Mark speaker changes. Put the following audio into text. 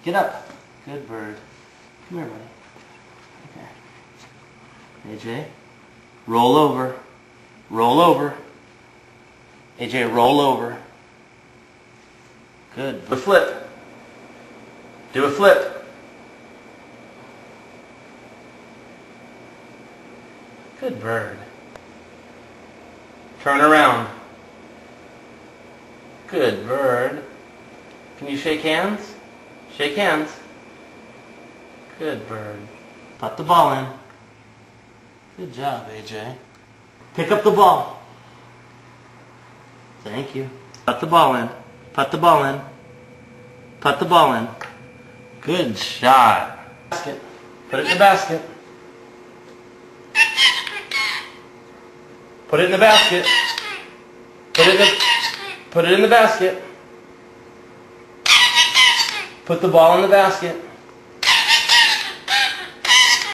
Speaker 1: Get up. Good bird. Come here, buddy. Okay. AJ, roll over. Roll over. AJ, roll over. Good. Do a flip. Do a flip. Good bird. Turn around. Good bird. Can you shake hands? Shake hands. Good bird. Put the ball in. Good job, AJ. Pick up the ball. Thank you. Put the ball in. Put the ball in. Put the ball in. Good shot. Basket. Put it in the basket. Put it in the basket. Put it in the basket. Put the ball in the basket.